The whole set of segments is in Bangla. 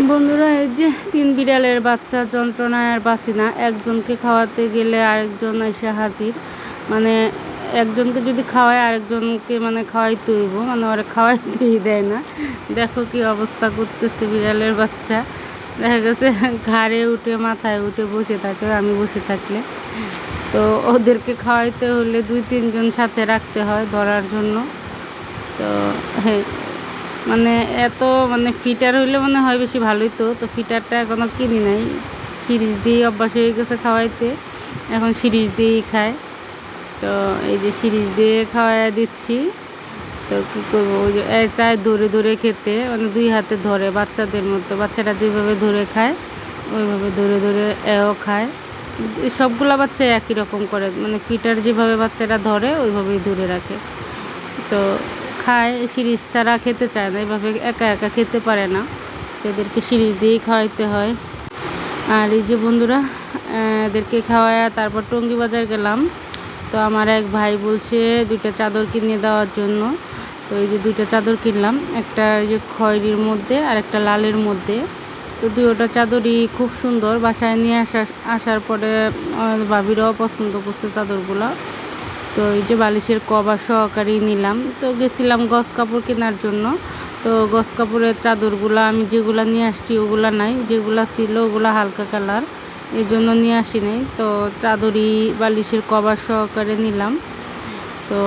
বন্ধুরা, এই যে 3 বিড়ালের বাচ্চা যন্ত্রণায় আর বাঁচি না। একজনকে খাওয়াতে গেলে আরেকজন এসে হাজির। মানে একজনকে যদি খাওয়ায় আরেকজনকে খাওয়াইতে হইব, ওরা খাওয়াইতেই দেয় না। দেখো কি অবস্থা করতেছে বিড়ালের বাচ্চা। দেখা গেছে ঘাড়ে উঠে মাথায় উঠে বসে থাকে আমি বসে থাকলে। তো ওদেরকে খাওয়াইতে হলে 2-3 জন সাথে রাখতে হয় ধরার জন্য। তো হ্যাঁ, এত ফিটার হইলে হয় বেশি ভালোই। তো ফিটারটা এখনও কিনি নাই। সিরিজ দিয়েই অভ্যাস হয়ে গেছে খাওয়াইতে, এখন সিরিজ দিয়েই খায়। তো এই যে সিরিজ দিয়ে খাওয়াই দিচ্ছি। তো কী করবো, ওই যে চায় ধরে ধরে খেতে, 2 হাতে ধরে বাচ্চাদের মতো। বাচ্চারা যেভাবে ধরে খায় ওইভাবে ধরে ধরে এও খায়। সবগুলা বাচ্চাই একই রকম করে, ফিটার যেভাবে বাচ্চারা ধরে ওইভাবেই ধরে রাখে। তো খায়, সিরিজ ছাড়া খেতে চায় না, এভাবে একা একা খেতে পারে না। তো এদেরকে সিরিজ দিয়েই খাওয়াইতে হয়। আর এই যে বন্ধুরা, এদেরকে খাওয়ায় তারপর টঙ্গী বাজার গেলাম। তো আমার এক ভাই বলছে 2টা চাদর কিনে দেওয়ার জন্য। তো এই যে 2টা চাদর কিনলাম, একটা এই যে খয়েরির মধ্যে আর একটা লালের মধ্যে। তো 2টা চাদরই খুব সুন্দর। বাসায় নিয়ে আসার পরে ভাবিরাও পছন্দ করছে চাদরগুলো। তো এই যে বালিশের কভার সহকারেই নিলাম। তো গেছিলাম গস কাপড় কেনার জন্য। তো গস কাপড়ের চাদরগুলো আমি যেগুলো নিয়ে আসছি ওগুলো নাই, যেগুলো ছিল ওগুলো হালকা কালার, এই জন্য নিয়ে আসি নাই। তো চাদরই বালিশের কভার সহকারে নিলাম। তো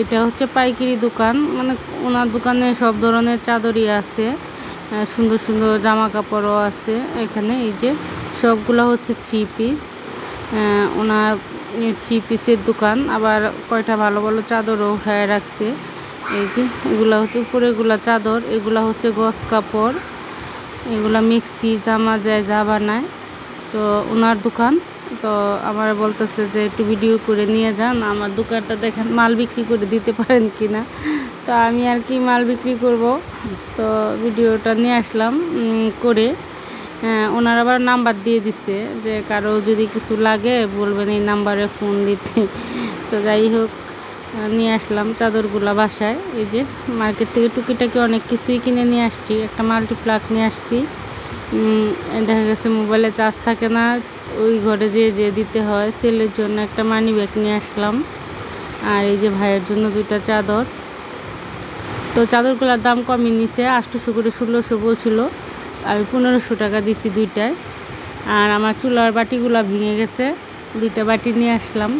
এটা হচ্ছে পাইকারি দোকান, ওনার দোকানে সব ধরনের চাদরই আছে, সুন্দর সুন্দর জামা কাপড়ও আছে এখানে। এই যে সবগুলো হচ্ছে 3 পিস। ওনার 3 পিসের দোকান, আবার কয়টা ভালো ভালো চাদরও উঠায় রাখছে। এই যে এগুলা হচ্ছে উপরেগুলা চাদর, এগুলা হচ্ছে গস কাপড়, এগুলা মিক্সি জামা যায় যা বানায়। তো ওনার দোকান। তো আমার বলতেছে যে একটু ভিডিও করে নিয়ে যান, আমার দোকানটা দেখেন, মাল বিক্রি করে দিতে পারেন কি না। তো আমি আর কি মাল বিক্রি করব, তো ভিডিওটা নিয়ে আসলাম করে। ওনার আবার নাম্বার দিয়ে দিছে যে কারো যদি কিছু লাগে বলবেন এই নাম্বারে ফোন দিতে। তো যাই হোক, নিয়ে আসলাম চাদরগুলো বাসায়। এই যে মার্কেট থেকে টুকিটাকি অনেক কিছুই কিনে নিয়ে আসছি। একটা মাল্টিপ্লাগ নিয়ে আসছি। দেখা গেছে মোবাইলে চার্জ থাকে না, ওই ঘরে যে দিতে হয়। ছেলের জন্য একটা মানি ব্যাগ নিয়ে আসলাম। আর এই যে ভাইয়ের জন্য 2টা চাদর। তো চাদরগুলোর দাম কমই নিছে, 800 করে 1600 বলছিল, আমি 1500 টাকা দিছি 2টায়। আর আমার চুলার বাটিগুলো ভেঙে গেছে, 2টা বাটি নিয়ে আসলাম।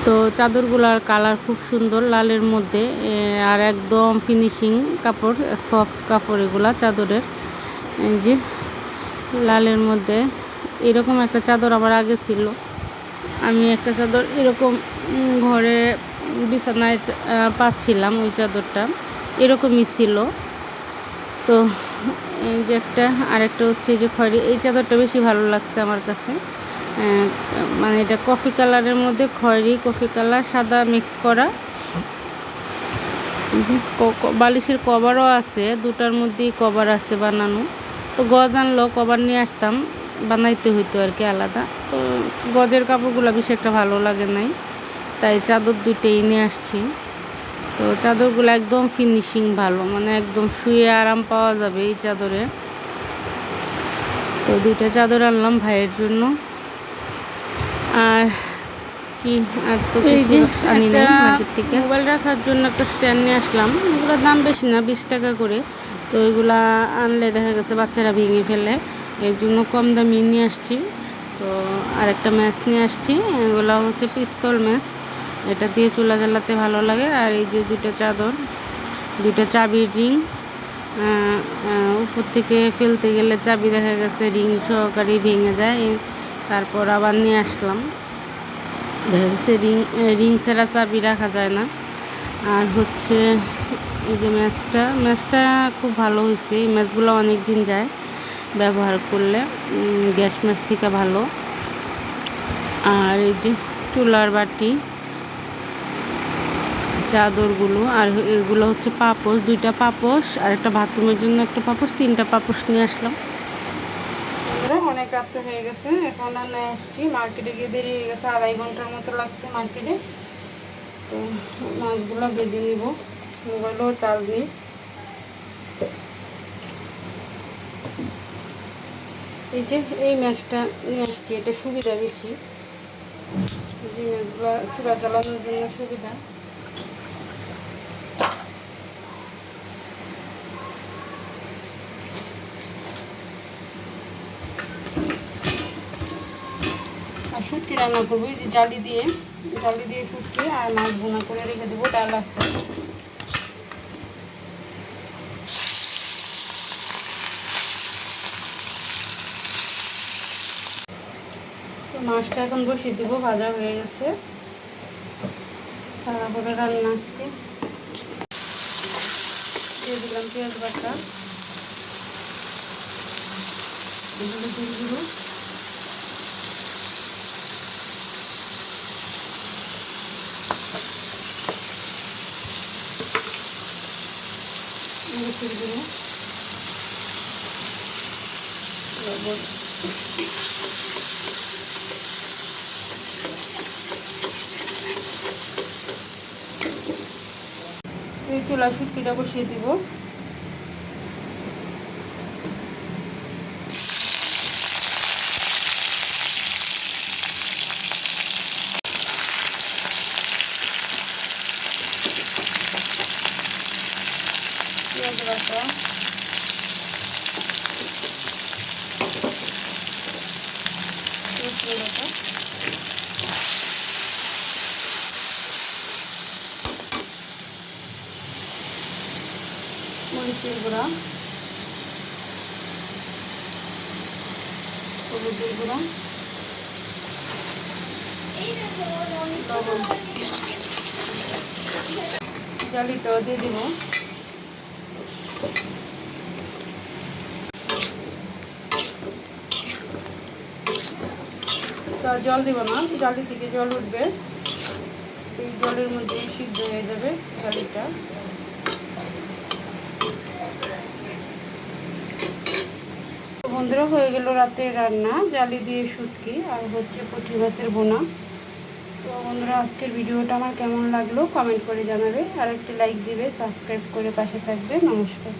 তো চাদরগুলার কালার খুব সুন্দর, লালের মধ্যে, আর একদম ফিনিশিং কাপড়, সফট কাপড় এগুলা চাদরের। এই যে লালের মধ্যে এরকম একটা চাদর আমার আগে ছিল। আমি একটা চাদর এরকম ঘরে বিছানায় পাচ্ছিলাম, ওই চাদরটা এরকমই ছিল। তো এই যে আরেকটা হচ্ছে যে খয়েরি, এই চাদরটা বেশি ভালো লাগছে আমার কাছে। এটা কফি কালারের মধ্যে খয়েরি, কফি কালার, সাদা মিক্স করা। বালিশের কভারও আছে, 2টার মধ্যেই কভার আছে বানানো। তো গজ আনলো, কভার নিয়ে আসতাম, বানাইতে হইতো আর কি আলাদা। তো গজের কাপড়গুলো বেশি একটা ভালো লাগে নাই, তাই চাদর 2টাই নিয়ে আসছি। তো চাদরগুলো একদম ফিনিশিং ভালো, একদম শুয়ে আরাম পাওয়া যাবে এই চাদরে। তো 2টা চাদর আনলাম ভাইয়ের জন্য। আর কি, আর তো কিছু আনি নাই মার্কেট থেকে। মোবাইল রাখার জন্য একটা স্ট্যান্ড নিয়ে আসলাম, এগুলোর দাম বেশি না, 20 টাকা করে। তো এগুলা আনলে দেখা গেছে বাচ্চারা ভেঙে ফেলে, এর জন্য কম দামি নিয়ে আসছি। তো আরেকটা ম্যাচ নিয়ে আসছি, এগুলো হচ্ছে পিস্তল ম্যাচ, এটা দিয়ে চুলা জ্বালাতে ভালো লাগে। আর এই যে 2টা চাদর, 2টা চাবির রিং, উপর থেকে ফেলতে গেলে চাবি দেখা গেছে রিং সহকারে ভেঙে যায়, তারপর আবার নিয়ে আসলাম। দেখা গেছে রিং ছাড়া চাবি রাখা যায় না। আর হচ্ছে এই যে ম্যাচটা খুব ভালো হয়েছে, এই ম্যাচগুলো অনেক দিন যায় ব্যবহার করলে, গ্যাস ম্যাচ থেকে ভালো। আর এই যে চুলার বাটি, চাদরগুলো, আর এগুলো হচ্ছে পাপোশ, 2টা পাপোশ, আর একটা বাথরুমের জন্য একটা পাপোশ, 3টা পাপোশ নিয়ে আসলাম। অনেক রাত্রে হয়ে গেছে, এখন রান্নায় আসছি। মার্কেটে গিয়ে দেরি হয়ে গেছে, 2.5 ঘন্টার মতো লাগছে মার্কেটে। তো মাছগুলো বেঁধে নিব, মোবাইলও চার্জ নেই। এই যে এই ম্যাচটা নিয়ে আসছি, এটা সুবিধা বেশি, যে ম্যাচগুলো চুলা চালানোর জন্য সুবিধা। আর শুটকি রান্না করবো এই যে জালি দিয়ে শুটকি আর মাছ ভুনা করে রেখে দেবো, ডাল আছে। তো মাছটা এখন বসিয়ে দেবো, ভাজা হয়ে গেছে, তারপরে রান্না আজকে দিয়ে দিলাম পেঁয়াজ বাটা, এগুলো দিয়ে দিব, দিয়ে দেবো লবণ, এই চুলা শুটকিটা বসিয়ে দিব। পেঁয়াজ বাটা, রসুন বাটা, মরিচের গুঁড়া, হলুদের গুঁড়া, লবণ, জালিটাও দিয়ে দিব। তো জল দিব না, জালি থেকে জল উঠবে, এই জলের মধ্যে সিদ্ধ হয়ে যাবে জালিটা। বন্ধুরা, হয়ে গেল রাতের রান্না, জালি দিয়ে শুটকি আর হচ্ছে পুঁটি মাছের বোনা। তো বন্ধুরা, আজকের ভিডিওটা আমার কেমন লাগলো কমেন্ট করে জানাবে, আর একটি লাইক দিবে, সাবস্ক্রাইব করে পাশে থাকবে। নমস্কার।